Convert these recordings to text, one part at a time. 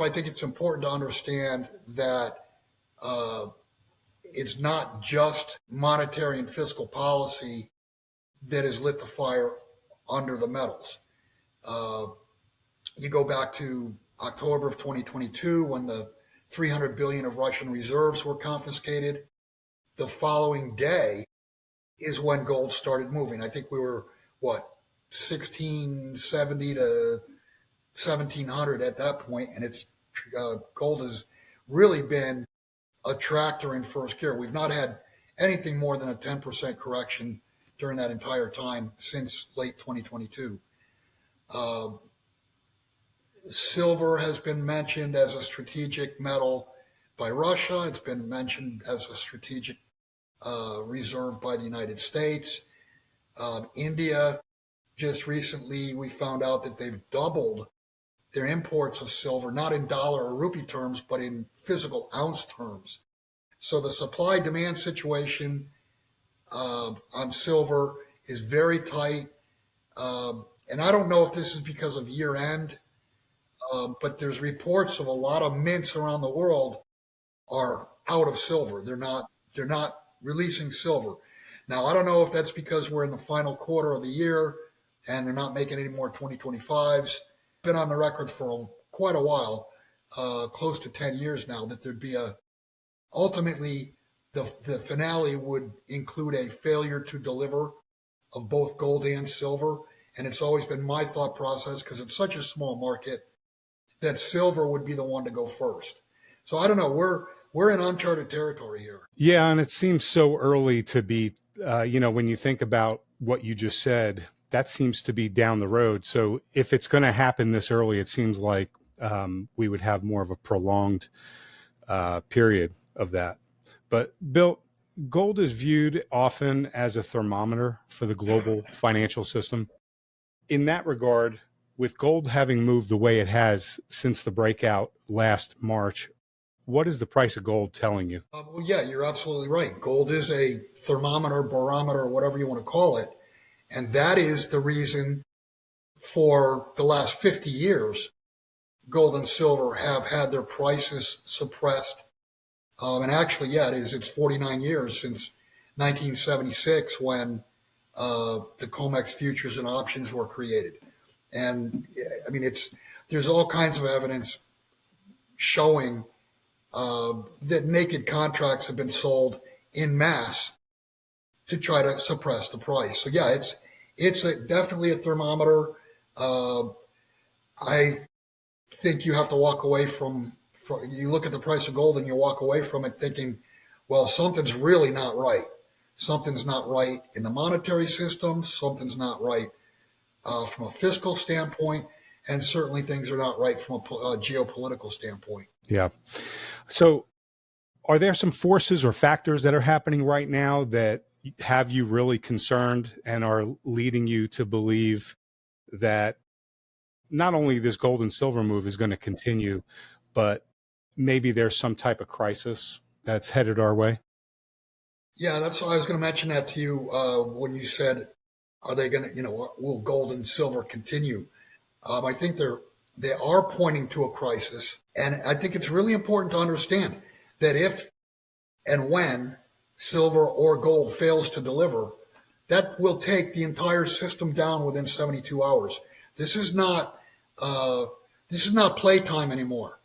I think it's important to understand that it's not just monetary and fiscal policy that has lit the fire under the metals. You go back to October of 2022 when the 300 billion of Russian reserves were confiscated. The following day is when gold started moving. I think we were, 1670 to 1700 at that point, and it's gold has really been a tractor in first gear. We've not had anything more than a 10% correction during that entire time since late 2022. Silver has been mentioned as a strategic metal by Russia. It's been mentioned as a strategic reserve by the United States. India, just recently we found out that they've doubled their imports of silver, not in dollar or rupee terms, but in physical ounce terms. So the supply-demand situation on silver is very tight. And I don't know if this is because of year-end, but there's reports of a lot of mints around the world are out of silver. They're not releasing silver. Now, I don't know if that's because we're in the final quarter of the year and they're not making any more 2025s. Been on the record for quite a while, close to 10 years now, that there'd be ultimately the finale would include a failure to deliver of both gold and silver. And it's always been my thought process, because it's such a small market, that silver would be the one to go first. So I don't know. We're in uncharted territory here. Yeah, and it seems so early to be, when you think about what you just said, that seems to be down the road. So if it's going to happen this early, it seems like we would have more of a prolonged period of that. But Bill, gold is viewed often as a thermometer for the global financial system. In that regard, with gold having moved the way it has since the breakout last March, what is the price of gold telling you? Well, yeah, you're absolutely right. Gold is a thermometer, barometer, whatever you want to call it. And that is the reason for the last 50 years, gold and silver have had their prices suppressed. And actually, yeah, it's 49 years since 1976 when the COMEX futures and options were created. And I mean, there's all kinds of evidence showing that naked contracts have been sold in mass to try to suppress the price. So yeah, it's definitely a thermometer. I think you have to walk away from you look at the price of gold and you walk away from it thinking, well, something's really not right. Something's not right in the monetary system. Something's not right from a fiscal standpoint. And certainly things are not right from a geopolitical standpoint. Yeah. So are there some forces or factors that are happening right now that have you really concerned and are leading you to believe that not only this gold and silver move is going to continue, but maybe there's some type of crisis that's headed our way? Yeah, that's why I was going to mention that to you when you said, are they going to, will gold and silver continue? I think they are pointing to a crisis. And I think it's really important to understand that if and when silver or gold fails to deliver, that will take the entire system down within 72 hours. This is not playtime anymore.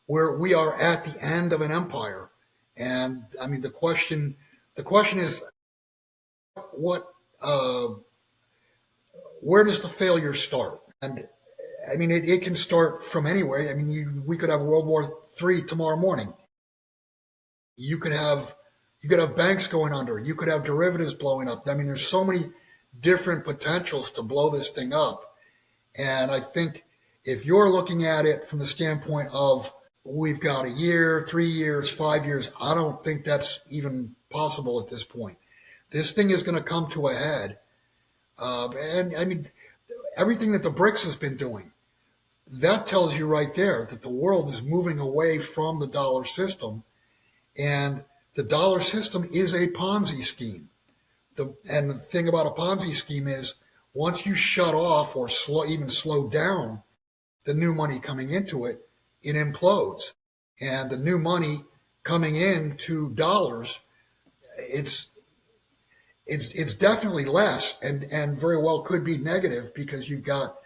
We are at the end of an empire. And I mean, the question is, where does the failure start? And I mean, it can start from anywhere. I mean, we could have World War III tomorrow morning. You could have banks going under. You could have derivatives blowing up. I mean, there's so many different potentials to blow this thing up. And I think if you're looking at it from the standpoint of we've got a year, 3 years, 5 years, I don't think that's even possible at this point. This thing is going to come to a head. And I mean, everything that the BRICS has been doing, that tells you right there that the world is moving away from the dollar system. And the dollar system is a Ponzi scheme. And the thing about a Ponzi scheme is once you shut off or slow down the new money coming into it, it implodes. And the new money coming in to dollars, it's definitely less, and very well could be negative, because you've got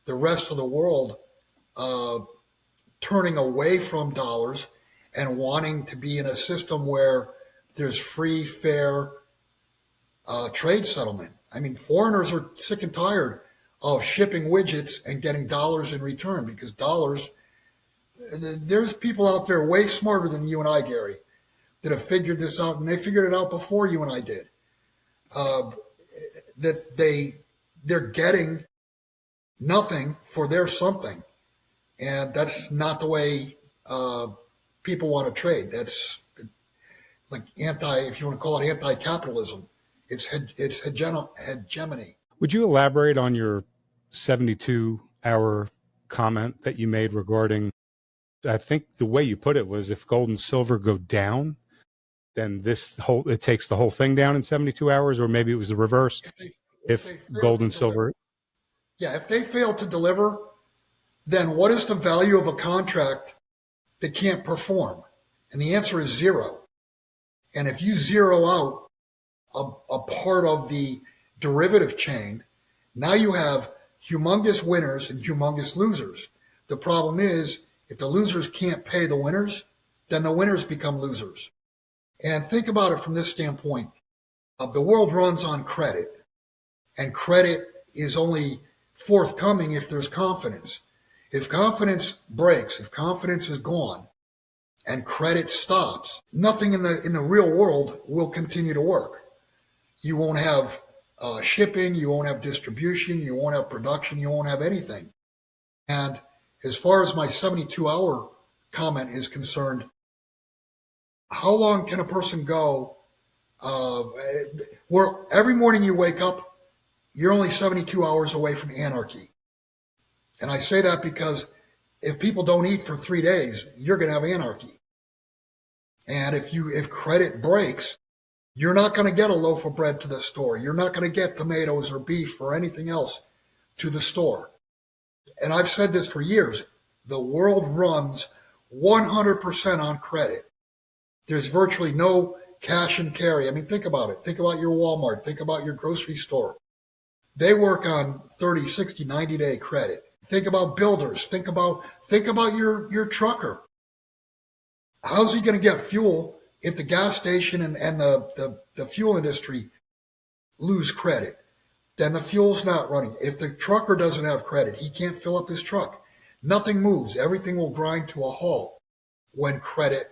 the rest of the world turning away from dollars and wanting to be in a system where there's free, fair trade settlement. I mean, foreigners are sick and tired of shipping widgets and getting dollars in return, because dollars, there's people out there way smarter than you and I, Gary, that have figured this out, and they figured it out before you and I did. That they're getting nothing for their something, and that's not the way people want to trade. That's like if you want to call it anti-capitalism. It's hegemony. Would you elaborate on your 72-hour comment that you made regarding, I think the way you put it was, if gold and silver go down, then it takes the whole thing down in 72 hours, or maybe it was the reverse. If gold and silver. Yeah, if they fail to deliver, then what is the value of a contract that can't perform? And the answer is zero. And if you zero out a part of the derivative chain, now you have humongous winners and humongous losers. The problem is, if the losers can't pay the winners, then the winners become losers. And think about it from this standpoint. The world runs on credit, and credit is only forthcoming if there's confidence. If confidence breaks, if confidence is gone, and credit stops, nothing in the real world will continue to work. You won't have shipping, you won't have distribution, you won't have production, you won't have anything. And as far as my 72-hour comment is concerned, how long can a person go where every morning you wake up, you're only 72 hours away from anarchy? And I say that because if people don't eat for 3 days, you're going to have anarchy. And if credit breaks, you're not going to get a loaf of bread to the store. You're not going to get tomatoes or beef or anything else to the store. And I've said this for years. The world runs 100% on credit. There's virtually no cash and carry. I mean, think about it. Think about your Walmart. Think about your grocery store. They work on 30, 60, 90-day credit. Think about builders. Think about your trucker. How's he going to get fuel if the gas station and the fuel industry lose credit? Then the fuel's not running. If the trucker doesn't have credit, he can't fill up his truck. Nothing moves. Everything will grind to a halt when credit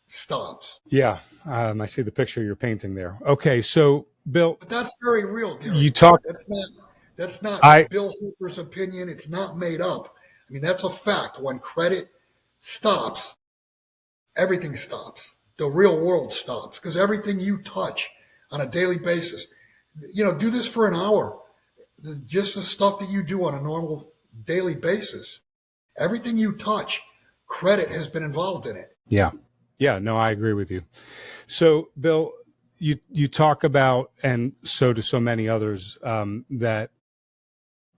stops. Yeah, I see the picture you're painting there. Okay, so Bill, but that's very real, Gary. You talk. That's not Bill Holter's opinion. It's not made up. I mean, that's a fact. When credit stops, everything stops. The real world stops, because everything you touch on a daily basis, do this for an hour. Just the stuff that you do on a normal daily basis, everything you touch, credit has been involved in it. Yeah, no, I agree with you. So, Bill, you talk about, and so do so many others, that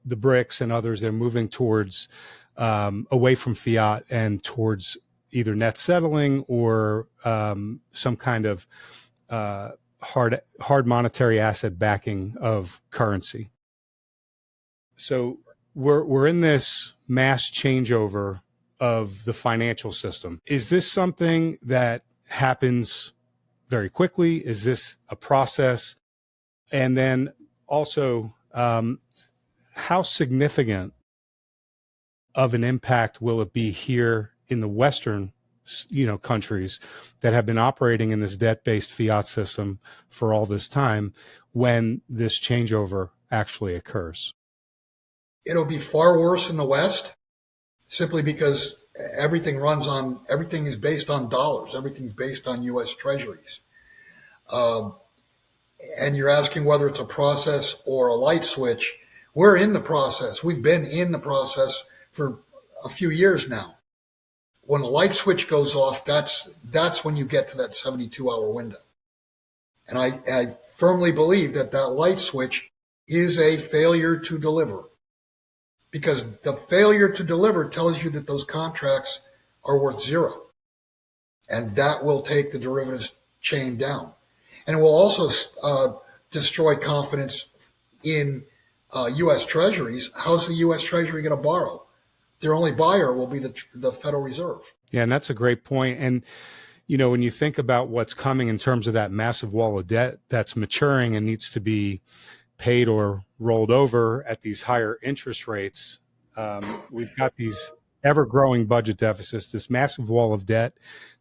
the BRICS and others, they're moving towards away from fiat and towards either net settling or some kind of hard monetary asset backing of currency. So we're in this mass changeover of the financial system. Is this something that happens very quickly? Is this a process? And then also, how significant of an impact will it be here in the Western, countries that have been operating in this debt-based fiat system for all this time when this changeover actually occurs? It'll be far worse in the West, simply because everything is based on dollars. Everything's based on U.S. treasuries. And you're asking whether it's a process or a light switch. We're in the process. We've been in the process for a few years now. When the light switch goes off, that's when you get to that 72-hour window. And I firmly believe that light switch is a failure to deliver, because the failure to deliver tells you that those contracts are worth zero. And that will take the derivatives chain down. And it will also destroy confidence in U.S. Treasuries. How's the U.S. Treasury going to borrow? Their only buyer will be the Federal Reserve. Yeah, and that's a great point. And, you know, when you think about what's coming in terms of that massive wall of debt that's maturing and needs to be paid or rolled over at these higher interest rates, we've got these ever-growing budget deficits, this massive wall of debt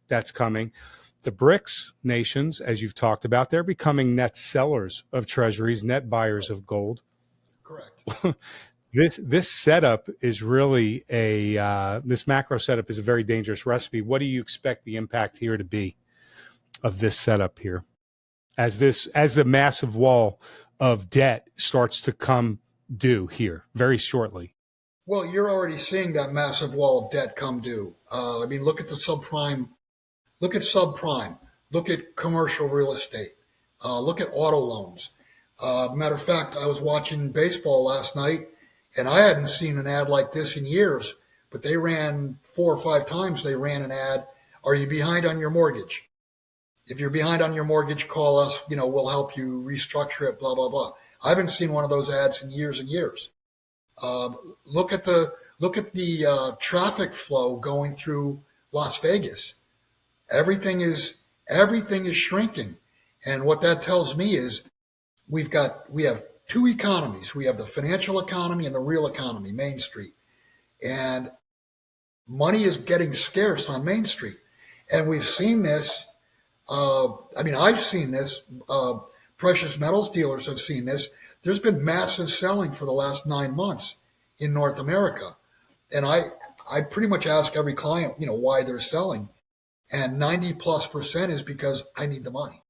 that's coming. The BRICS nations, as you've talked about, they're becoming net sellers of treasuries, net buyers of gold. Correct. This setup is really this macro setup is a very dangerous recipe. What do you expect the impact here to be of this setup here, as the massive wall of debt starts to come due here very shortly? Well, you're already seeing that massive wall of debt come due. I mean, look at the subprime. Look at subprime. Look at commercial real estate. Look at auto loans. Matter of fact, I was watching baseball last night, and I hadn't seen an ad like this in years, but they ran 4 or 5 times. They ran an ad. Are you behind on your mortgage? If you're behind on your mortgage, call us. You know, we'll help you restructure it, blah, blah, blah. I haven't seen one of those ads in years and years. Look at the traffic flow going through Las Vegas. Everything is shrinking. And what that tells me is we have 2 economies. We have the financial economy and the real economy, Main Street. And money is getting scarce on Main Street. And we've seen this. I've seen this. Precious metals dealers have seen this. There's been massive selling for the last 9 months in North America. And I pretty much ask every client, you know, why they're selling. And 90+% is because I need the money.